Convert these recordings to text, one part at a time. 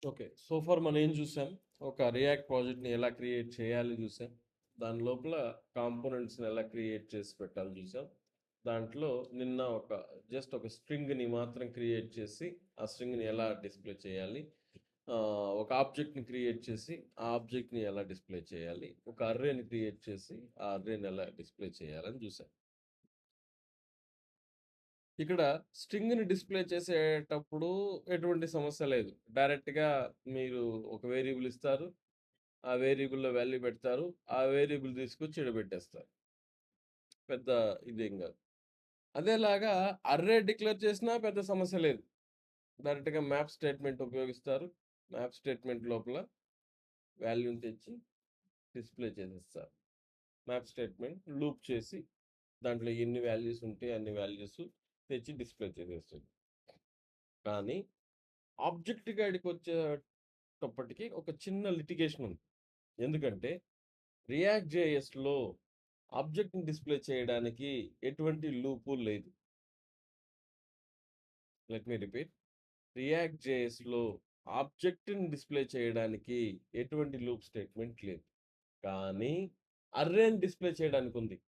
Okay. So far మనం ఏం చూసాం? ఒక రియాక్ట్ ప్రాజెక్ట్‌ని ఎలా క్రియేట్ చేయాలి చూసాం. దాని లోపల కాంపోనెంట్స్‌ని ఎలా క్రియేట్ చేసి పెట్టాలి చూసాం. దాంట్లో నిన్న జస్ట్ ఒక స్ట్రింగ్‌ని మాత్రం క్రియేట్ చేసి, ఆ స్ట్రింగ్‌ని ఎలా డిస్‌ప్లే చేయాలి. ఒక ఆబ్జెక్ట్‌ని క్రియేట్ చేసి, ఆ ఆబ్జెక్ట్‌ని ఎలా డిస్‌ప్లే చేయాలి. ఒక అర్రేని క్రియేట్ చేసి, ఆ అర్రేని ఎలా డిస్‌ప్లే చేయాలని చూసాం. ఇక్కడ స్ట్రింగ్‌ని డిస్‌ప్లే చేసేటప్పుడు ఎటువంటి సమస్య లేదు. డైరెక్ట్‌గా మీరు ఒక వేరియబుల్ ఇస్తారు. ఆ వేరియబుల్‌లో వాల్యూ పెడతారు. ఆ వేరియబుల్ తీసుకొచ్చి ఈడ పెట్టేస్తారు. పెద్ద ఇదేం గాదు. అదేలాగా అర్రే డిక్లేర్ చేసినా పెద్ద సమస్య లేదు. డైరెక్ట్‌గా మ్యాప్ స్టేట్‌మెంట్ ఉపయోగిస్తారు. మ్యాప్ స్టేట్‌మెంట్ లోపల వాల్యూని తెచ్చి డిస్‌ప్లే చేసేస్తారు. మ్యాప్ స్టేట్‌మెంట్ లూప్ చేసి దాంట్లో ఎన్ని వాల్యూస్ ఉంటే అన్ని వాల్యూస్ తెచ్చి డిస్‌ప్లే చేసేస్తుంది. కానీ ఆబ్జెక్ట్ కాడికొచ్చేటప్పటికి ఒక చిన్న లిటిగేషన్ ఉంది. ఎందుకంటే రియాక్ట్ జేఎస్‌లో ఆబ్జెక్ట్‌ని డిస్‌ప్లే చేయడానికి ఎటువంటి లూపు లేదు. Let me repeat. రియాక్ట్ జేఎస్‌లో ఆబ్జెక్ట్‌ని డిస్‌ప్లే చేయడానికి ఎటువంటి లూప్ స్టేట్‌మెంట్ లేదు. కానీ అర్రేని డిస్‌ప్లే చేయడానికుంది.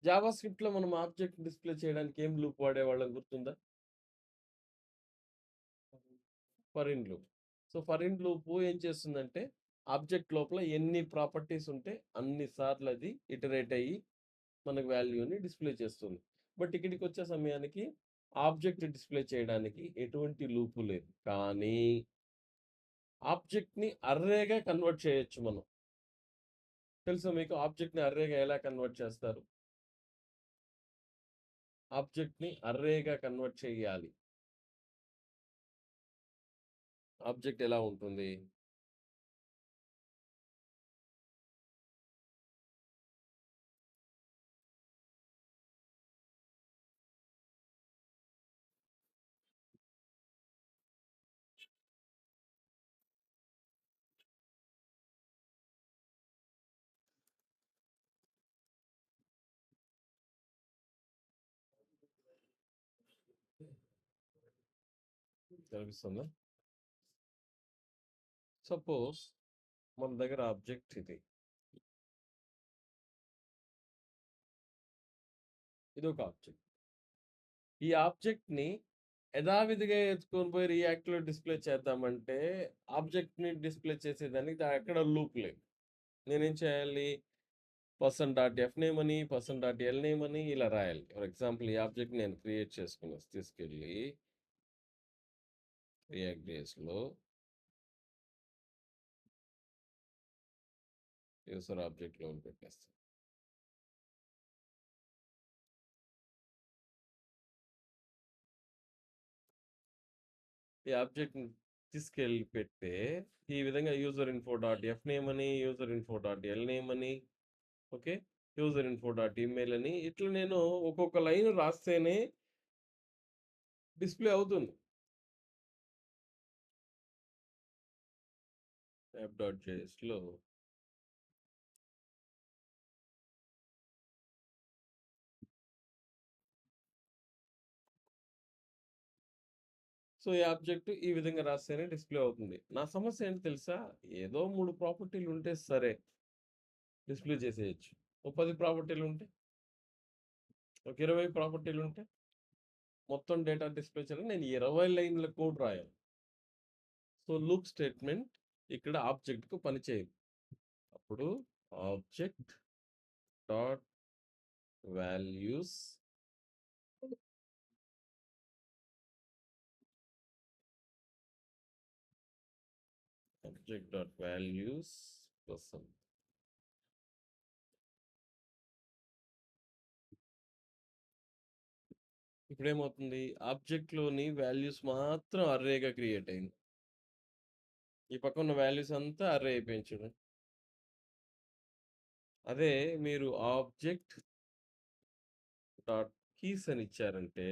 జావాస్క్రిప్ట్‌లో మనం ఆబ్జెక్ట్ డిస్‌ప్లే చేయడానికి ఏం లూప్ వాడేవాళ్ళం గుర్తుందా? For in loop. So, for in loop ఏం చేస్తుందంటే, ఆబ్జెక్ట్ లోపల ఎన్ని ప్రాపర్టీస్ ఉంటే అన్ని సార్లు అది ఇటరేట్ అయ్యి మనకు వాల్యూని డిస్‌ప్లే చేస్తుంది. బట్ ఇక్కడికొచ్చే సమయానికి ఆబ్జెక్ట్ డిస్‌ప్లే చేయడానికి ఎటువంటి లూపు లేదు. కానీ ఆబ్జెక్ట్‌ని అర్రేగా కన్వర్ట్ చేయొచ్చు మనం. తెలుసా మీకు ఆబ్జెక్ట్‌ని అర్రేగా ఎలా కన్వర్ట్ చేస్తారు? ఆబ్జెక్ట్‌ని అర్రేగా కన్వర్ట్ చేయాలి. ఆబ్జెక్ట్ ఎలా ఉంటుంది? కనిపిస్తుందా? సపోజ్ మన దగ్గర ఆబ్జెక్ట్ ఇది. ఇదొక ఆబ్జెక్ట్. ఈ ఆబ్జెక్ట్‌ని యథావిధిగా ఎత్తుకొని పోయి రియాక్ట్‌లో డిస్‌ప్లే చేద్దామంటే, ఆబ్జెక్ట్‌ని డిస్‌ప్లే చేసేదానికి ఎక్కడ లూప్ లేదు. నేనేం చేయాలి? పర్సన్ డాట్ ఎఫ్ నేమ్ అని, పర్సన్ డాట్ ఎల్ నేమ్ అని ఇలా రాయాలి. ఫర్ ఎగ్జాంపుల్ ఈ ఆబ్జెక్ట్ నేను క్రియేట్ చేసుకున్నా. తీసుకెళ్ళి రియాక్ట్ జేఎస్‌లో యూజర్ ఆబ్జెక్ట్‌లో పెట్టేస్తా. ఈ ఆబ్జెక్ట్‌ని తీసుకెళ్ళి పెడితే, ఈ విధంగా user info dot F name అని, user info dot L name అని, okay. User info dot email అని ఇట్లా నేను ఒక్కొక్క లైన్ రాస్తేనే డిస్‌ప్లే అవుతుంది. యాప్ డాట్ జేఎస్‌లో సో, ఈ ఆబ్జెక్ట్ ఈ విధంగా రాస్తేనే డిస్‌ప్లే అవుతుంది. నా సమస్య ఏంటో తెలుసా? ఏదో 3 ప్రాపర్టీలు ఉంటే సరే డిస్‌ప్లే చేసేయొచ్చు. ఓ 10 ప్రాపర్టీలు ఉంటే, ఒక 20 ప్రాపర్టీలు ఉంటే మొత్తం డేటా డిస్‌ప్లే చేయాలని నేను 20 లైన్‌ల కోడ్ రాయాలి. సో, లూప్ స్టేట్‌మెంట్ ఇక్కడ ఆబ్జెక్ట్‌కు పని చేయదు. అప్పుడు object dot values object dot values కోసం ఇప్పుడేమవుతుంది? ఆబ్జెక్ట్‌లోని వాల్యూస్ మాత్రం అర్రేగా క్రియేట్ అయింది. ఈ పక్కన వాల్యూస్ అంతా అర్రే అయిపోయింది చూడండి. అదే మీరు ఆబ్జెక్ట్ డాట్ కీస్ అని ఇచ్చారంటే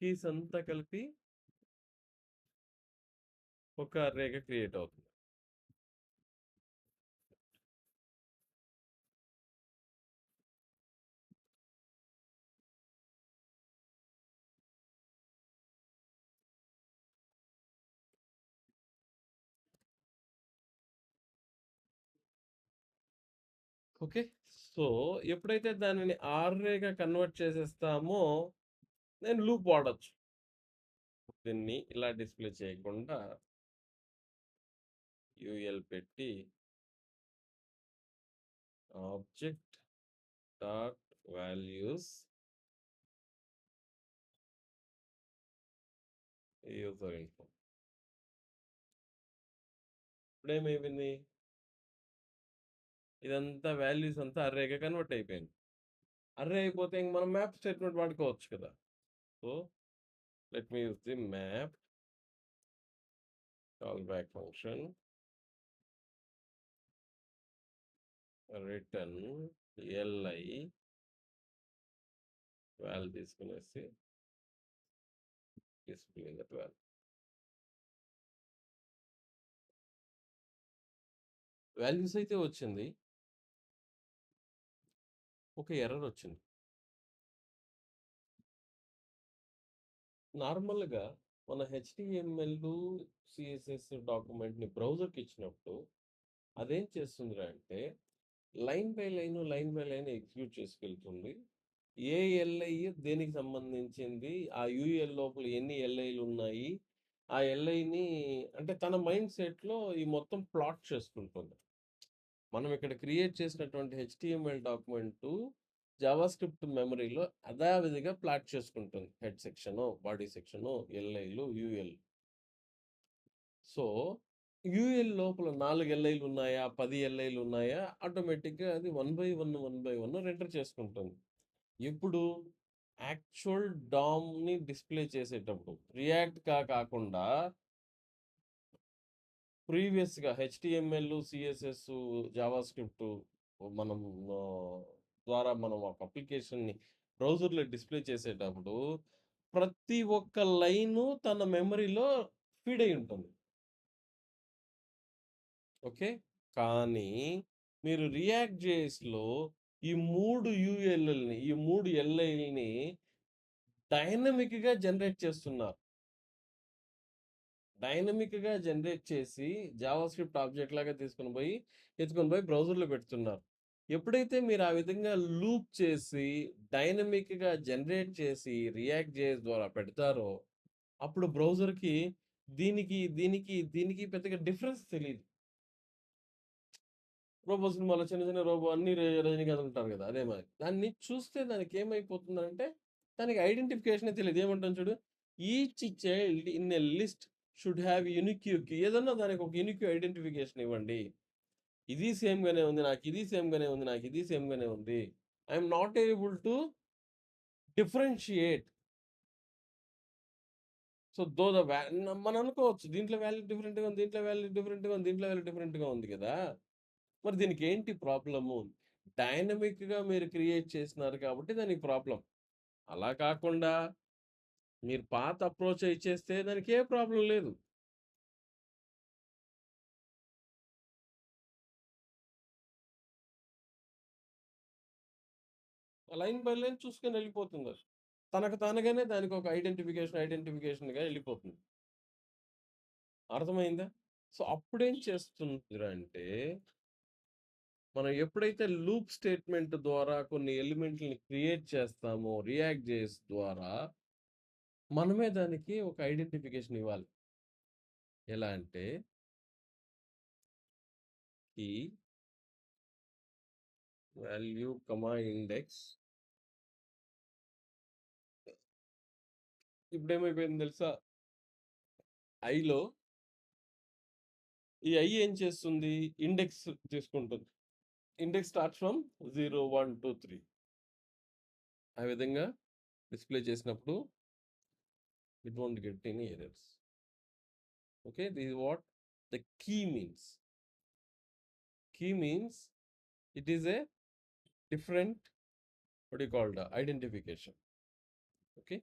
కీస్ అంతా కలిపి ఒక అర్రేగా క్రియేట్ అవుతుంది. ఓకే. సో, ఎప్పుడైతే దానిని ఆర్రేగా కన్వర్ట్ చేసేస్తామో, నేను లూప్ వాడొచ్చు. దీన్ని ఇలా డిస్‌ప్లే చేయకుండా యూఎల్ పెట్టి object dot values user info. ఇప్పుడేమైపోయింది? ఇదంతా వాల్యూస్ అంతా అర్రేగా కన్వర్ట్ అయిపోయింది. అర్రే అయిపోతే ఇంక మనం మ్యాప్ స్టేట్మెంట్ వాడుకోవచ్చు కదా! So, let me use the map call back function return li value తీసుకునేసి డిస్‌ప్లే దట్ వాల్యూ. వాల్యూస్ అయితే వచ్చింది. ఒక ఎర్రర్ వచ్చింది. నార్మల్‌గా మన హెచ్‌టీఎంఎల్, సీఎస్ఎస్ డాక్యుమెంట్‌ని బ్రౌజర్‌కి ఇచ్చినప్పుడు అదేం చేస్తుందిరా అంటే line by line, line by line execute చేసుకెళ్తుంది. ఏ ఎల్ఐ దేనికి సంబంధించింది, ఆ యూఎల్ లోపల ఎన్ని ఎల్ఐలు ఉన్నాయి, ఆ ఎల్ఐని అంటే తన మైండ్ సెట్‌లో ఈ మొత్తం ప్లాట్ చేసుకుంటుంది. మనం ఇక్కడ క్రియేట్ చేసినటువంటి హెచ్టీఎంఎల్ డాక్యుమెంటు జావాస్క్రిప్ట్ మెమరీలో యథావిధిగా ప్లాట్ చేసుకుంటుంది. హెడ్ సెక్షను, బాడీ సెక్షను, ఎల్ఐలు, యూఎల్. సో, యూఎల్ లోపల 4 ఎల్ఐలు ఉన్నాయా? 10 ఎల్ఐలు ఉన్నాయా? ఆటోమేటిక్‌గా అది 1 బై 1, 1 బై 1 రెండర్ చేసుకుంటుంది. ఎప్పుడు? యాక్చువల్ డామ్‌ని డిస్‌ప్లే చేసేటప్పుడు. రియాక్ట్‌గా కాకుండా ప్రీవియస్‌గా హెచ్‌టీఎంఎల్, సీఎస్ఎస్, జావాస్క్రిప్ట్ మనం ఆహ్, ద్వారా మనం ఒక అప్లికేషన్‌ని బ్రౌజర్‌లో డిస్‌ప్లే చేసేటప్పుడు ప్రతి ఒక్క లైను తన మెమరీలో ఫీడ్ అయ్యి ఉంటుంది. ఓకే. కానీ మీరు రియాక్ట్ జేఎస్‌లో ఈ 3 యూఎల్ఎల్‌ని, ఈ 3 ఎల్ఐల్‌ని డైనమిక్‌గా జనరేట్ చేస్తున్నారు. డైనమిక్‌గా జనరేట్ చేసి జావాస్క్రిప్ట్ ఆబ్జెక్ట్ లాగా ఎత్తుకొని పోయి బ్రౌజర్‌లో పెడుతున్నారు. ఎప్పుడైతే మీరు ఆ విధంగా లూప్ చేసి, డైనమిక్‌గా జనరేట్ చేసి రియాక్ట్ జేఎస్ ద్వారా పెడతారో, అప్పుడు బ్రౌజర్‌కి దీనికి పెద్దగా డిఫరెన్స్ తెలీదు. రోబో సినిమాలో చిన్న చిన్న రోబో అన్ని రజనీకాంత్ ఉంటారు కదా! అదే మాదిరి. దాన్ని చూస్తే దానికేమైపోతుందంటే, దానికి ఐడెంటిఫికేషనే తెలీదు. ఏమంటాం చూడు, each child in a list should have unique ఏదన్నా దానికి ఒక యూనిక్ ఐడెంటిఫికేషన్ ఇవ్వండి. ఇది సేమ్ గానే ఉంది. నాకిది సేమ్ గానే ఉంది. నాకిది సేమ్ గానే ఉంది. I am not able to differentiate. So, though the వ్యా మనం అనుకోవచ్చు. దీంట్లో వాల్యూ డిఫరెంట్‌గా ఉంది. దీంట్లో వాల్యూ డిఫరెంట్‌గా ఉంది. దీంట్లో వాల్యూ డిఫరెంట్‌గా ఉంది కదా! మరి దీనికేంటి ప్రాబ్లము? డైనమిక్‌గా మీరు క్రియేట్ చేసినారు కాబట్టి దానికి ప్రాబ్లమ్. అలా కాకుండా మీరు పాత అప్రోచే ఇచ్చేస్తే దానికి ఏ ప్రాబ్లమ్ లేదు. లైన్ బై లైన్ చూసుకొని ఎళ్ళిపోతుందది. తనకు తానుగానే దానికొక ఐడెంటిఫికేషన్‌గా ఎళ్ళిపోతుంది. అర్థమైందా? సో, అప్పుడేం చేస్తుందిరా అంటే, మనం ఎప్పుడైతే లూప్ స్టేట్‌మెంట్ ద్వారా కొన్ని ఎలిమెంట్‌లని క్రియేట్ చేస్తామో రియాక్ట్ జేఎస్ ద్వారా, మనమే దానికి ఒక ఐడెంటిఫికేషన్ ఇవ్వాలి. ఎలా అంటే కీ వాల్యూ, ఇండెక్స్. ఇప్పుడేమైపోయింది తెలుసా? ఐలో ఈ ఐ ఏం చేస్తుంది? ఇండెక్స్ తీసుకుంటుంది. ఇండెక్స్ స్టార్ట్స్ ఫ్రమ్ 0, 1, 2, 3 ఆ విధంగా డిస్‌ప్లే చేసినప్పుడు it won't get any errors. Okay. This is what the key means. Key means it is a different, what do you call the identification. Okay.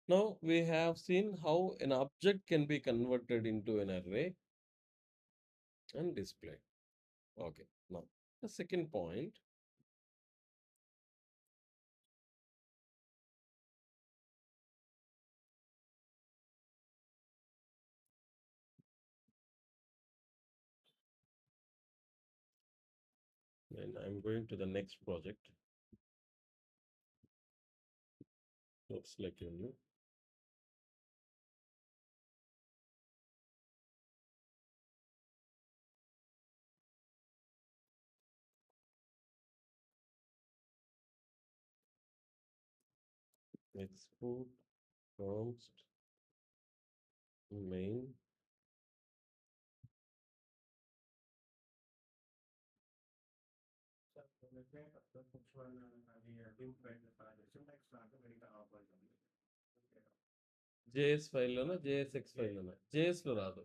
Now we have seen how an object can be converted into an array and displayed. Okay. Now the second point, And I'm going to the next project. Looks like a new export const main. JS ఫైల్లోనా JSX ఫైల్లోనా జేఎస్లో రాదు,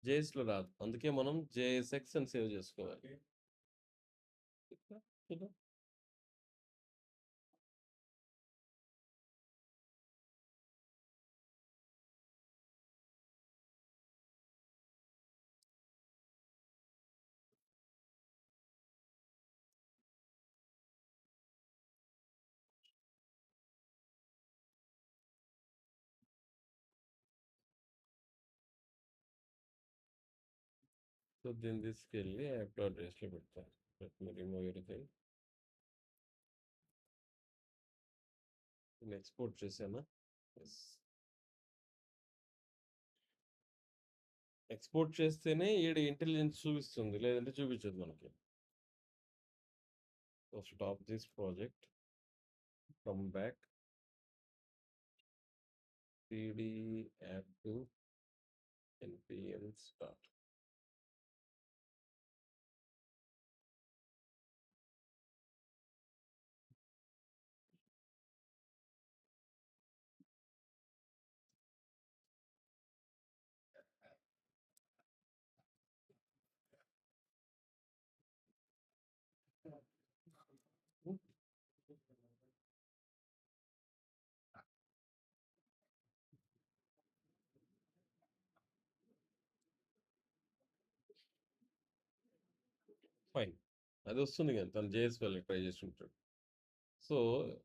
జేఎస్లో రాదు, అందుకే మనం JSX అని save చేసుకోవాలి. చూద్దాం. సో దీన్ని తీసుకెళ్ళి యాప్ డాట్ రేస్లో పెడతాను. Let me remove everything. నేను ఎక్స్పోర్ట్ చేశానా? ఎస్. ఎక్స్పోర్ట్ చేస్తేనే ఈడ ఇంటెలిజెన్స్ చూపిస్తుంది, లేదంటే చూపించదు మనకి. So stop this project, come back, cd add to npm start. Fine, అది వస్తుంది కానీ తను జేఎస్ వెళ్ళి ట్రై చేసి ఉంటాడు. So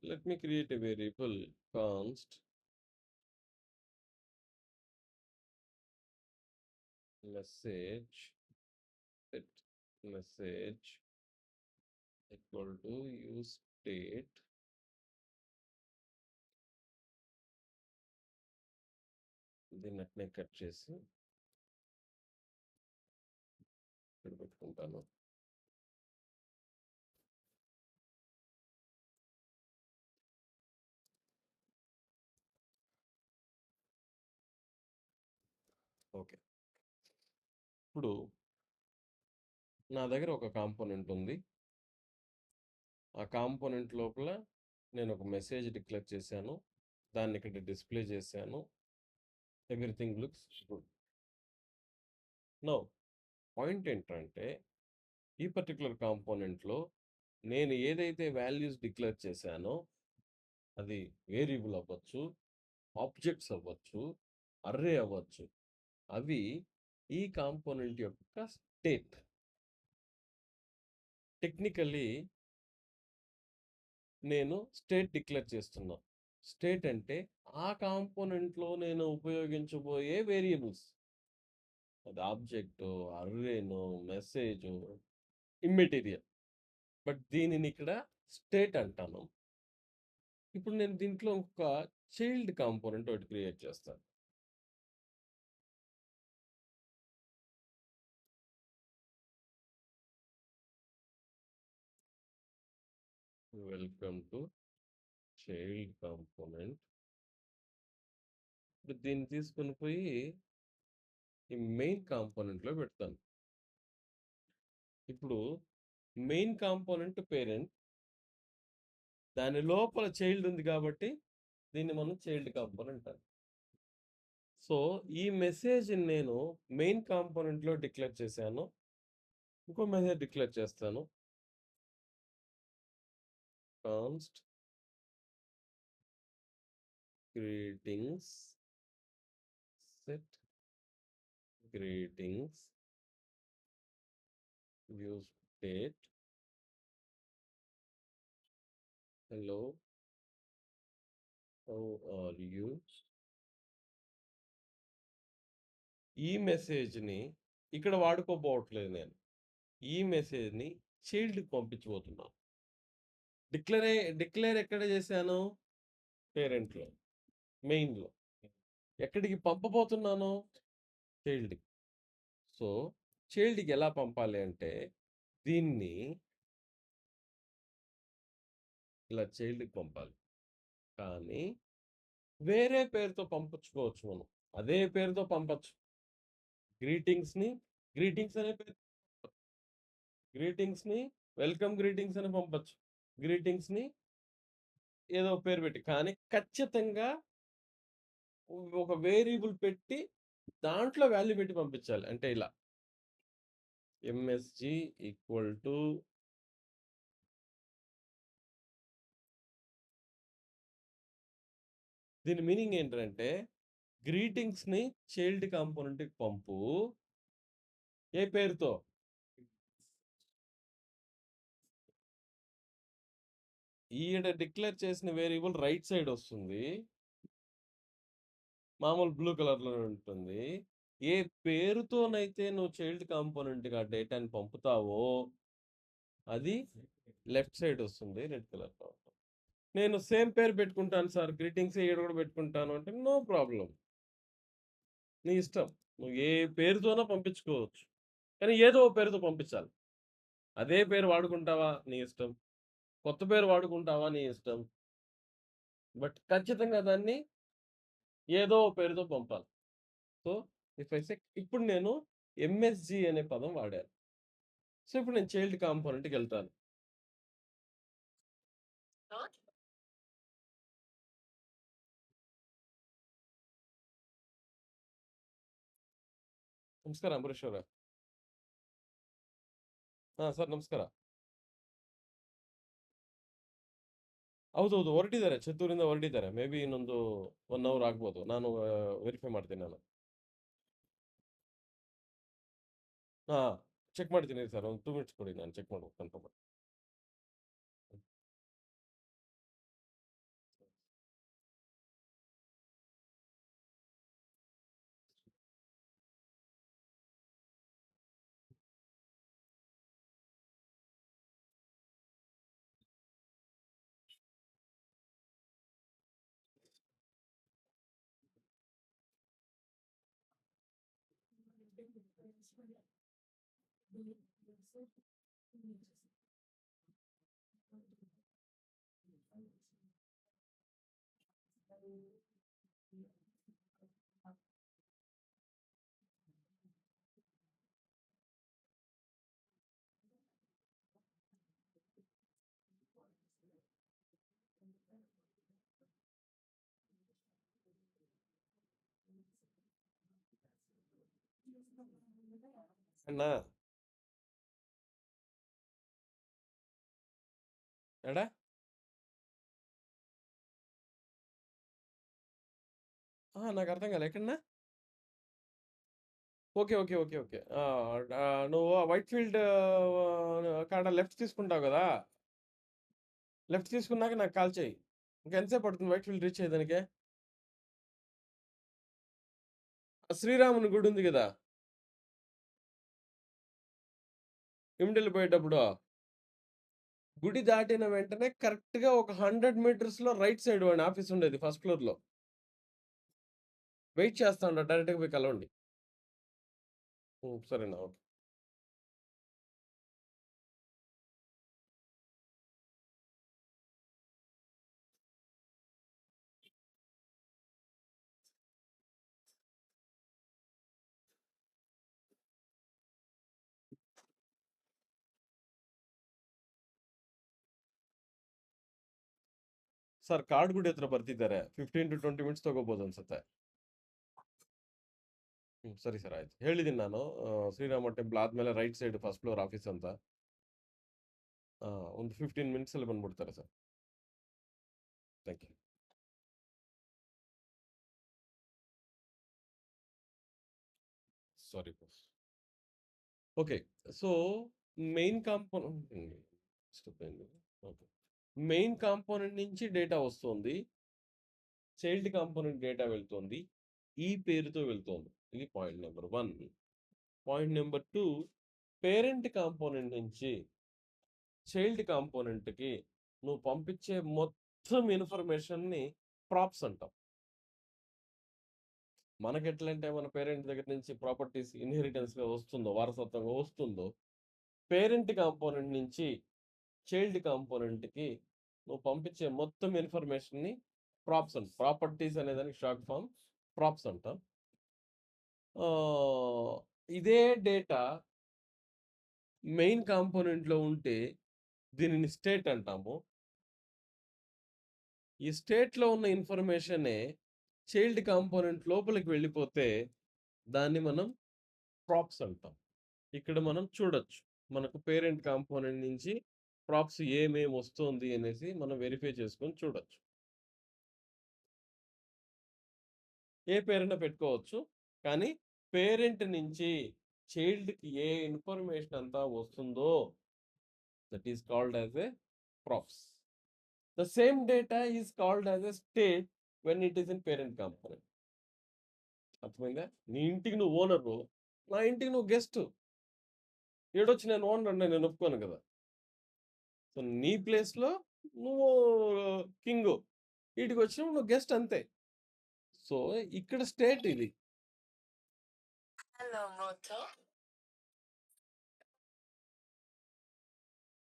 let me create a variable const message set message equal to use state దీన్ని అట్నే కట్ చేసి ఇక్కడ పెట్టుకుంటాను. ఓకే, ఇప్పుడు నా దగ్గర ఒక కాంపోనెంట్ ఉంది. ఆ కాంపోనెంట్ లోపల నేను ఒక మెసేజ్ డిక్లేర్ చేశాను, దాన్ని ఇక్కడ డిస్ప్లే చేశాను. Everything looks good. No point ఏంటంటే ఈ పర్టికులర్ కాంపోనెంట్లో నేను ఏదైతే వాల్యూస్ డిక్లేర్ చేశానో అది వేరియబుల్ అవ్వచ్చు, ఆబ్జెక్ట్స్ అవ్వచ్చు, అర్రే అవ్వచ్చు, అవి ఈ కాంపోనెంట్ యొక్క స్టేట్. టెక్నికల్లీ నేను స్టేట్ డిక్లేర్ చేస్తున్నా. స్టేట్ అంటే ఆ కాంపోనెంట్లో నేను ఉపయోగించబోయే వేరియబుల్స్, అది ఆబ్జెక్టు, అర్రేను, మెసేజు, ఇమ్మెటీరియల్. బట్ దీనిని ఇక్కడ స్టేట్ అంటాను. ఇప్పుడు నేను దీంట్లో ఒక చైల్డ్ కాంపోనెంట్ ఒకటి క్రియేట్ చేస్తాను. Welcome to child component. ఇప్పుడు దీన్ని తీసుకొని పోయి ఈ మెయిన్ కాంపోనెంట్లో పెడతాను. ఇప్పుడు మెయిన్ కాంపోనెంట్ పేరెంట్, దాని లోపల చైల్డ్ ఉంది కాబట్టి దీన్ని మనం చైల్డ్ కాంపోనెంట్ అంటాం. సో ఈ మెసేజ్ నేను మెయిన్ కాంపోనెంట్లో డిక్లేర్ చేశాను. ఇంకో మెసేజ్ డిక్లేర్ చేస్తాను, const greetings set greetings view state hello how are you. ఈ మెసేజ్ని ఇక్కడ వాడుకోబోవట్లేదు నేను. ఈ మెసేజ్‌ని చైల్డ్‌కి పంపించబోతున్నాను. డిక్లేర్ ఎక్కడ చేశాను? పేరెంట్‌లో, మెయిన్‌లో. ఎక్కడికి పంపబోతున్నాను? చైల్డ్‌కి. సో, చైల్డ్‌కి ఎలా పంపాలి అంటే, దీన్ని ఇలా చైల్డ్‌కి పంపాలి. కానీ, వేరే పేరుతో పంపించుకోవచ్చు మనం. అదే పేరుతో పంపొచ్చు. గ్రీటింగ్స్‌ని గ్రీటింగ్స్ అనే పేరు గ్రీటింగ్స్‌ని వెల్కమ్ గ్రీటింగ్స్ అని పంపొచ్చు. గ్రీటింగ్స్‌ని ఏదో పేరు పెట్టి. కానీ ఖచ్చితంగా ఒక వేరియబుల్ పెట్టి దాంట్లో వాల్యూ పెట్టి పంపించాలి. అంటే ఇలా ఎంఎస్‌జి ఈక్వల్ టు దీని మీనింగ్ ఏంటంటే గ్రీటింగ్స్‌ని చైల్డ్ కాంపోనెంట్‌కి పంపు. ఏ పేరుతో? ఈడ డిక్లేర్ చేసిన వేరియబుల్ రైట్ సైడ్ వస్తుంది. మామూలు బ్లూ కలర్‌లో ఉంటుంది. ఏ పేరుతోనైతే నువ్వు చైల్డ్ కాంపోనెంట్‌కి ఆ డేటాని పంపుతావో అది లెఫ్ట్ సైడ్ వస్తుంది రెడ్ కలర్‌లో. నేను సేమ్ పేరు పెట్టుకుంటాను సార్. గ్రీటింగ్స్ ఈడ కూడా పెట్టుకుంటాను అంటే నో ప్రాబ్లమ్. నీ ఇష్టం. నువ్వు ఏ పేరుతోనో పంపించుకోవచ్చు. కానీ ఏదో ఓ పేరుతో పంపించాలి. అదే పేరు వాడుకుంటావా నీ ఇష్టం. కొత్త పేరు వాడుకుంటావా నీ ఇష్టం. బట్ ఖచ్చితంగా దాన్ని ఏదో ఓ పేరుతో పంపాలి. సో, ఇఫ్ ఐ సే ఇప్పుడు నేను ఎంఎస్‌జి అనే పదం వాడాను. సో, ఇప్పుడు నేను చైల్డ్ కాంపోనెంట్‌కెళ్తాను. ನಮಸ್ಕಾರ ಅಂಬರೀಶ್ ಅವರೇ. ಸರ್ ನಮಸ್ಕಾರ. ಹೌದೌದು ಹೊರಟಿದ್ದಾರೆ. ಚಿತ್ತೂರಿಂದ ಹೊರಟಿದ್ದಾರೆ. ಮೇ ಬಿ ಇನ್ನೊಂದು 1 ಅವರ್ ಆಗ್ಬೋದು. ನಾನು ವೆರಿಫೈ ಮಾಡ್ತೀನಿ ನಾನು. ಹಾ, ಚೆಕ್ ಮಾಡ್ತೀನಿ ಸರ್. ಒಂದು 2 ಮಿನಿಟ್ಸ್ ಕೊಡಿ. ನಾನು ಚೆಕ್ ಮಾಡ್ಬಿಟ್ಟು ಕನ್ಫರ್ಮ್ ಮಾಡ್ತೀನಿ. అన్నా ఎడా? నాకు అర్థం కాలే. ఎక్కడన్నా? ఓకే. ఓకే. ఓకే. ఓకే. నువ్వు వైట్ ఫీల్డ్ కాడ లెఫ్ట్ తీసుకుంటావు గదా! లెఫ్ట్ తీసుకున్నాక నాకు కాల్ చెయ్యి. ఇంకెంతసేపు పడుతుంది వైట్ ఫీల్డ్ రీచ్ అయ్యేదానికి? శ్రీరాముని గుడి ఉంది గదా! ఇమిడిలి పోయేటప్పుడు. గుడి దాటిన వెంటనే కరెక్ట్‌గా ఒక 100 మీటర్స్‌లో రైట్ సైడ్ వాడి ఆఫీస్ ఉండేది ఫస్ట్ ఫ్లోర్‌లో. వెయిట్ చేస్తా ఉండు. డైరెక్ట్‌గా పోయి కలవండి. సరేనా. ఓకే. ಸರ್ ಕಾರ್ಡ್ ಗುಡಿ ಹತ್ರ ಬರ್ತಿದ್ದಾರೆ. 15-20 ಮಿನಿಟ್ಸ್ ತಗೋಬಹುದು ಅನ್ಸುತ್ತೆ. ಸರಿ ಸರ್ ಆಯ್ತು. ಹೇಳಿದೀನಿ ನಾನು. ಶ್ರೀರಾಮ ಟೆಂಪಲ್ ಆದ್ಮೇಲೆ right side first floor office ಅಂತ. ಒಂದು 15 ಮಿನಿಟ್ಸ್ ಅಲ್ಲಿ ಬಂದ್ಬಿಡ್ತಾರೆ sir. Thank you. Sorry boss. Okay. So, main component step okay. Main component నుంచి డేటా వస్తుంది. చైల్డ్ కాంపోనెంట్ డేటా వెళ్తుంది. ఈ పేరుతో వెళ్తోంది. ఇది point number 1. Point number 2 parent component నుంచి చైల్డ్ కాంపోనెంట్‌కి నువ్వు పంపించే మొత్తం ఇన్ఫర్మేషన్‌ని ప్రాప్స్ అంటాం. మనకెట్లంటే మన పేరెంట్ దగ్గర నుంచి ప్రాపర్టీస్ ఇన్‌హెరిటెన్స్‌గా వస్తుందో, వారసత్వంగా వస్తుందో, పేరెంట్ కాంపోనెంట్ నుంచి చైల్డ్ కాంపోనెంట్‌కి నువ్వు పంపించే మొత్తం ఇన్ఫర్మేషన్‌ని ప్రాప్స్ అంటాం. ప్రాపర్టీస్ అనేదానికి షార్ట్ ఫార్మ్ ప్రాప్స్ అంటాం. ఆహ్, ఇదే డేటా మెయిన్ కాంపోనెంట్‌లో ఉంటే దీనిని స్టేట్ అంటాము. ఈ స్టేట్‌లో ఉన్న ఇన్ఫర్మేషనే చైల్డ్ కాంపోనెంట్ లోపలికి వెళ్ళిపోతే దాన్ని మనం ప్రాప్స్ అంటాం. ఇక్కడ మనం చూడొచ్చు. మనకు పేరెంట్ కాంపోనెంట్ నుంచి ప్రాప్స్ ఏమేమి వస్తుంది అనేసి మనం వెరిఫై చేసుకొని చూడొచ్చు. ఏ పేరైనా పెట్టుకోవచ్చు. కానీ పేరెంట్ నుంచి చైల్డ్‌కి ఏ ఇన్ఫర్మేషన్ అంతా వస్తుందో that is called as a props. The same data is called as a state when it is in parent component. అర్థమైందా? నీ ఇంటికి నువ్వు ఓనరు. నా ఇంటికి నువ్వు గెస్ట్. ఈడొచ్చి నేను ఓనర్ అంటే నేను ఒప్పుకోను కదా! సో, నీ ప్లేస్‌లో నువ్వు కింగు. ఈటికొచ్చినప్పుడు నువ్వు గెస్ట్ అంతే. సో, ఇక్కడ స్టేట్ ఇది. Hello moto.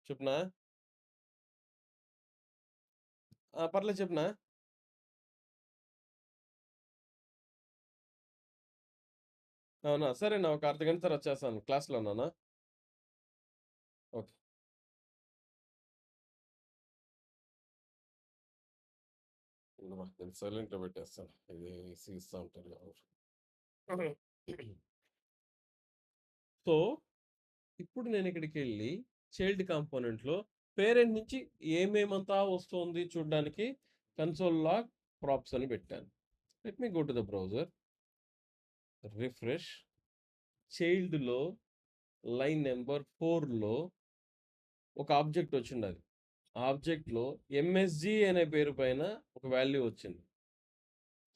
చెప్పునా? పర్లేదు చెప్పునా? అవునా? సరేనా ఒక అర్ధగంట తర్వాత వచ్చేస్తాను. క్లాస్‌లో ఉన్నానా? ఓకే. ఉండమ్మా నేను సైలెంట్‌లో పెట్టేస్తాను. ఇది ఇసిగిస్తా ఉంటారు కాబట్టి. సో, ఇప్పుడు నేనిక్కడికెళ్ళి చైల్డ్ కాంపోనెంట్‌లో పేరెంట్ నుంచి ఏమేమంతా వస్తోంది చూడ్డానికి కన్సోల్ లాగ్ ప్రాప్స్ అని పెట్టాను. Let me go to the browser. Refresh. చైల్డ్‌లో లైన్ నంబర్ 4లో ఒక ఆబ్జెక్ట్ వచ్చిండది. ఆ ఆబ్జెక్ట్‌లో ఎంఎస్‌జీ అనే పేరు పైన ఒక వాల్యూ వచ్చింది.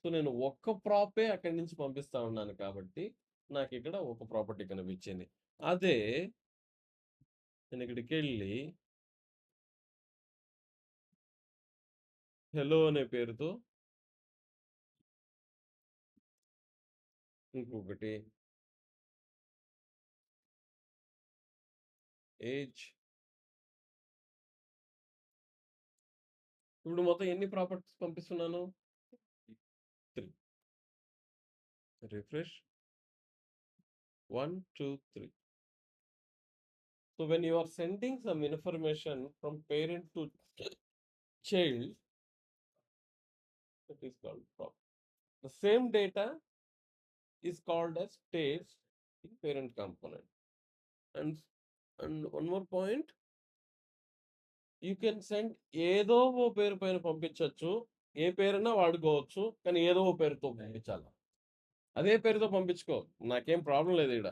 సో, నేను ఒక్క ప్రాపే అక్కడి నుంచి పంపిస్తా ఉన్నాను కాబట్టి, నాకిక్కడ ఒక ప్రాపర్టీ కనిపించింది. అదే నేనిక్కడికెళ్ళి హెలో అనే పేరుతో ఇంకొకటి ఏజ్ ఇప్పుడు మొత్తం ఎన్ని ప్రాపర్టీస్ పంపిస్తున్నాను? 3. Refresh. 1, 2, 3. So when you are sending some information from parent to child, that is called prop. The same data is called as states in parent component. And one more point, you can send ఏదో ఓ పేరు పైన పంపించొచ్చు. ఏ పేరైనా వాడుకోవచ్చు. కానీ ఏదో ఓ పేరుతో పంపించాల. అదే పేరుతో పంపించుకో. నాకేం ప్రాబ్లమ్ లేదు ఈడ.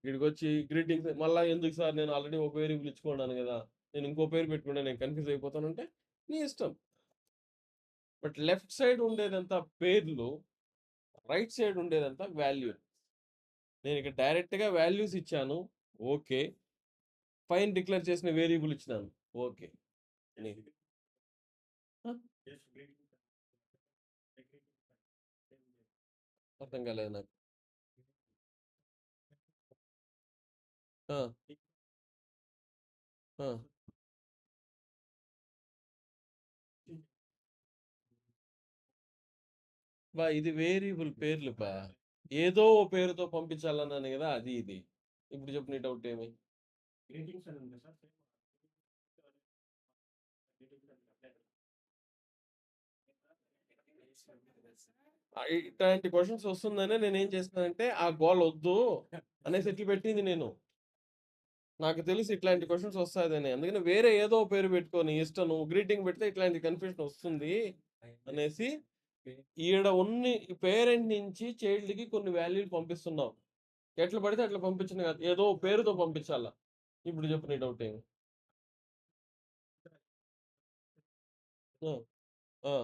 ఈడికొచ్చి గ్రీటింగ్స్ మళ్ళా ఎందుకు సార్ నేను ఆల్రెడీ ఒక వేరియబుల్ ఇచ్చుకున్నాను గదా! నేను ఇంకో పేరు పెట్టుకుంటే నేను కన్‌ఫ్యూజ్ అయిపోతానంటే నీ ఇష్టం. బట్ లెఫ్ట్ సైడ్ ఉండేదంతా పేర్లు. రైట్ సైడ్ ఉండేదంతా వాల్యూ. నేనిక్కడ డైరెక్ట్‌గా వాల్యూస్ ఇచ్చాను. ఓకే. పైన డిక్లేర్ చేసిన వేరియబుల్ ఇచ్చినాను. ఓకే. నీ ఆ! అర్థం కాలేదు నాకు. ఆ! ఆ! ఇది వేరియబుల్ పేర్లు బా. ఏదో ఓ పేరుతో పంపించాలన్నాను గదా! అది ఇది. ఇప్పుడు చెప్పు నీ డౌట్ ఏమి? ఇట్లాంటి క్వెషన్స్ వస్తుందనే నేనేం చేశానంటే, ఆ గోలొద్దు అనేసి ఎత్తి పెట్టింది నేను. నాకు తెలుసు ఇట్లాంటి క్వెషన్స్ వస్తాదని. అందుకని వేరే ఏదో పేరు పెట్టుకో నీ ఇష్టం. నువ్వు గ్రీటింగ్ పెడితే ఇట్లాంటి కన్‌ఫ్యూజన్ వస్తుంది అనేసి ఈడ ఉన్ని పేరెంట్ నుంచి చైల్డ్‌కి కొన్ని వాల్యూలు పంపిస్తున్నావు. ఎట్లా పడితే అట్లా పంపించను కాదు. ఏదో పేరుతో పంపించాల. ఇప్పుడు చెప్పు నీ డౌట్ ఏమి? ఆ! ఆ!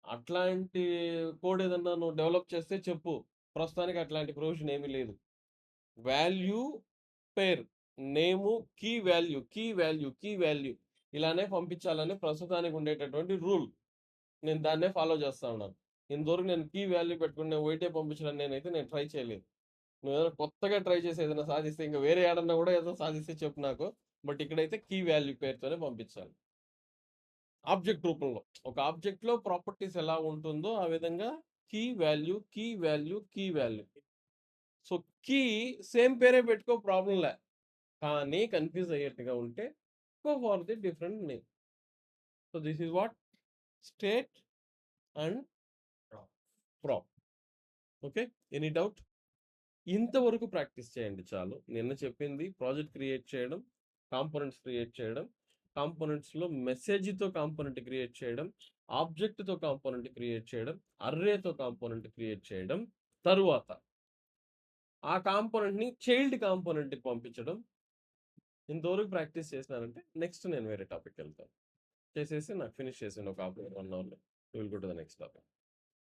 అట్లాంటి కోడ్ ఏదన్నా నువ్వు డెవలప్ చేస్తే చెప్పు. ప్రస్తుతానికి అట్లాంటి ప్రొవిజన్ ఏమీ లేదు. Value pair name key value key value key value ఇలానే పంపించాలని ప్రస్తుతానికి ఉండేటటువంటి రూల్. నేను దాన్నే ఫాలో చేస్తా ఉన్నాను. ఇంతవరకు నేను కీ వాల్యూ పెట్టుకుని నేను వైటే పంపించడం నేను ట్రై చేయలేదు. నువ్వేదైనా కొత్తగా ట్రై చేసి ఏదైనా సాధిస్తే ఇంకా వేరే ఏడన్నా కూడా ఏదో సాధిస్తే చెప్పు నాకు. బట్ ఇక్కడైతే కీ వాల్యూ పేరుతోనే పంపించాలి. ఆబ్జెక్ట్ రూపంలో. ఒక ఆబ్జెక్ట్‌లో ప్రాపర్టీస్ ఎలా ఉంటుందో ఆ విధంగా key value, key value, key value. So, key same పేరే పెట్టుకో ప్రాబ్లమ్ లే. కానీ కన్‌ఫ్యూజ్ అయ్యేట్టుగా ఉంటే go for the different name. So, this is what state and prop. Okay. Any doubt? ఇంతవరకు ప్రాక్టీస్ చేయండి చాలు. నిన్న చెప్పింది ప్రాజెక్ట్ క్రియేట్ చేయడం, కాంపోనెంట్స్ క్రియేట్ చేయడం, కాంపోనెంట్స్‌లో మెసేజ్‌తో కాంపోనెంట్ క్రియేట్ చేయడం, ఆబ్జెక్ట్‌తో కాంపోనెంట్ క్రియేట్ చేయడం, అర్రేతో కాంపోనెంట్ క్రియేట్ చేయడం, తరువాత ఆ కాంపోనెంట్‌ని చైల్డ్ కాంపోనెంట్‌కి పంపించడం. ఇంతవరకు ప్రాక్టీస్ చేసినారంటే నెక్స్ట్ నేను వేరే టాపిక్‌కెళ్తాను. చేసేసి నాకు ఫినిష్ చేసేయండి ఒక హాఫ్ అన్ అవర్, 1 అవర్‌లో. We will go to the next topic.